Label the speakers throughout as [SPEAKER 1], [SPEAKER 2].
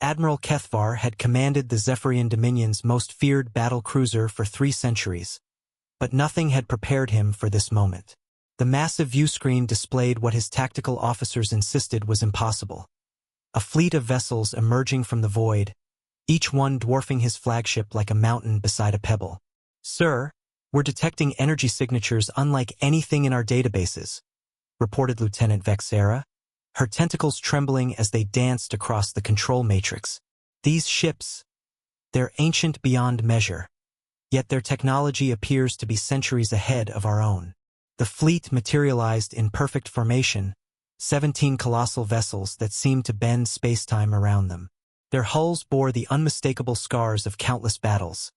[SPEAKER 1] Admiral Kethvar had commanded the Zephyrian Dominion's most feared battle cruiser for 3 centuries, but nothing had prepared him for this moment. The massive viewscreen displayed what his tactical officers insisted was impossible. A fleet of vessels emerging from the void, each one dwarfing his flagship like a mountain beside a pebble. "Sir, we're detecting energy signatures unlike anything in our databases," reported Lieutenant Vexera, her tentacles trembling as they danced across the control matrix. "These ships, they're ancient beyond measure, yet their technology appears to be centuries ahead of our own." The fleet materialized in perfect formation, 17 colossal vessels that seemed to bend spacetime around them. Their hulls bore the unmistakable scars of countless battles,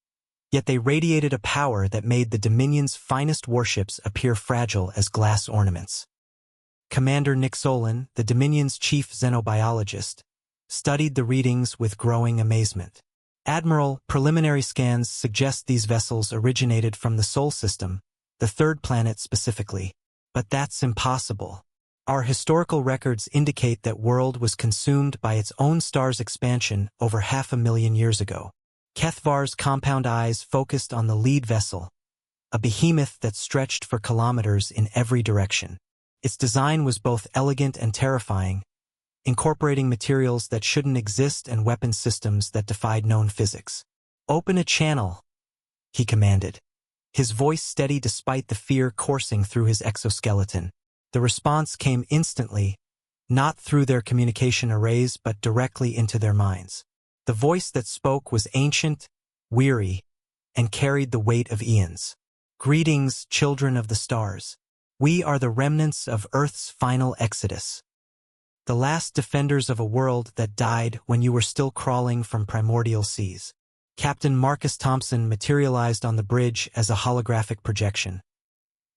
[SPEAKER 1] yet they radiated a power that made the Dominion's finest warships appear fragile as glass ornaments. Commander Nick Solon, the Dominion's chief xenobiologist, studied the readings with growing amazement. "Admiral, preliminary scans suggest these vessels originated from the Sol system, the 3rd planet specifically. But that's impossible. Our historical records indicate that world was consumed by its own star's expansion over 500,000 years ago." Kethvar's compound eyes focused on the lead vessel, a behemoth that stretched for kilometers in every direction. Its design was both elegant and terrifying, incorporating materials that shouldn't exist and weapon systems that defied known physics. "Open a channel," he commanded, his voice steady despite the fear coursing through his exoskeleton. The response came instantly, not through their communication arrays but directly into their minds. The voice that spoke was ancient, weary, and carried the weight of eons. "Greetings, children of the stars. We are the remnants of Earth's final exodus. The last defenders of a world that died when you were still crawling from primordial seas." Captain Marcus Thompson materialized on the bridge as a holographic projection,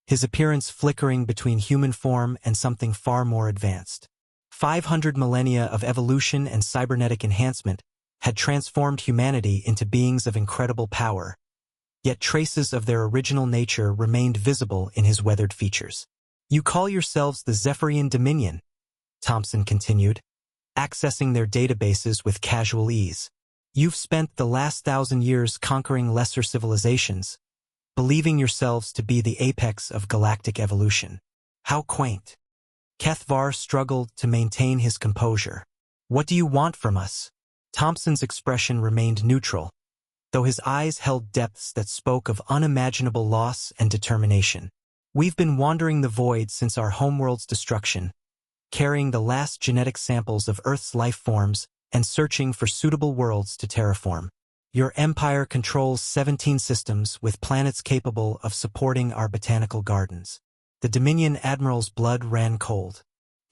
[SPEAKER 1] his appearance flickering between human form and something far more advanced. 500 millennia of evolution and cybernetic enhancement had transformed humanity into beings of incredible power, yet traces of their original nature remained visible in his weathered features. "You call yourselves the Zephyrian Dominion," Thompson continued, accessing their databases with casual ease. "You've spent the last 1,000 years conquering lesser civilizations, believing yourselves to be the apex of galactic evolution. How quaint." Kethvar struggled to maintain his composure. "What do you want from us?" Thompson's expression remained neutral, though his eyes held depths that spoke of unimaginable loss and determination. "We've been wandering the void since our homeworld's destruction, carrying the last genetic samples of Earth's life forms and searching for suitable worlds to terraform. Your empire controls 17 systems with planets capable of supporting our botanical gardens." The Dominion Admiral's blood ran cold.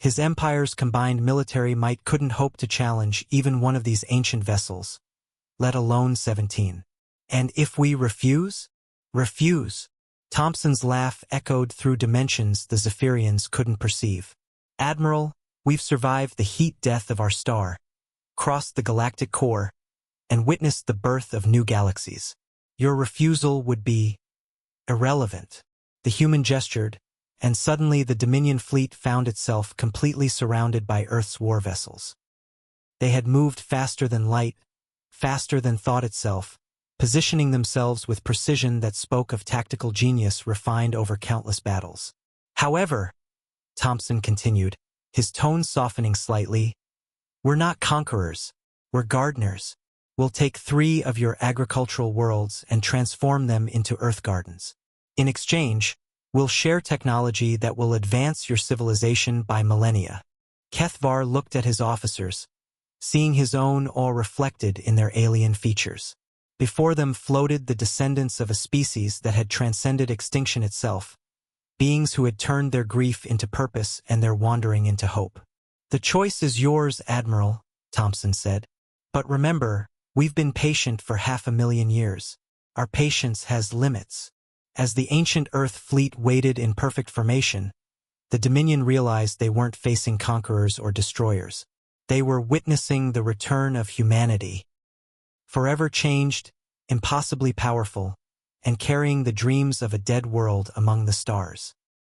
[SPEAKER 1] His empire's combined military might couldn't hope to challenge even one of these ancient vessels, let alone 17. "And if we refuse?" "Refuse?" Thompson's laugh echoed through dimensions the Zephyrians couldn't perceive. "Admiral, we've survived the heat death of our star, crossed the galactic core, and witnessed the birth of new galaxies. Your refusal would be irrelevant." The human gestured, and suddenly the Dominion fleet found itself completely surrounded by Earth's war vessels. They had moved faster than light, faster than thought itself, positioning themselves with precision that spoke of tactical genius refined over countless battles. "However," Thompson continued, his tone softening slightly, "we're not conquerors, we're gardeners. We'll take 3 of your agricultural worlds and transform them into Earth gardens. In exchange, we'll share technology that will advance your civilization by millennia." Kethvar looked at his officers, seeing his own awe reflected in their alien features. Before them floated the descendants of a species that had transcended extinction itself, beings who had turned their grief into purpose and their wandering into hope. "The choice is yours, Admiral," Thompson said. "But remember, we've been patient for 500,000 years. Our patience has limits." As the ancient Earth fleet waited in perfect formation, the Dominion realized they weren't facing conquerors or destroyers. They were witnessing the return of humanity, forever changed, impossibly powerful, and carrying the dreams of a dead world among the stars.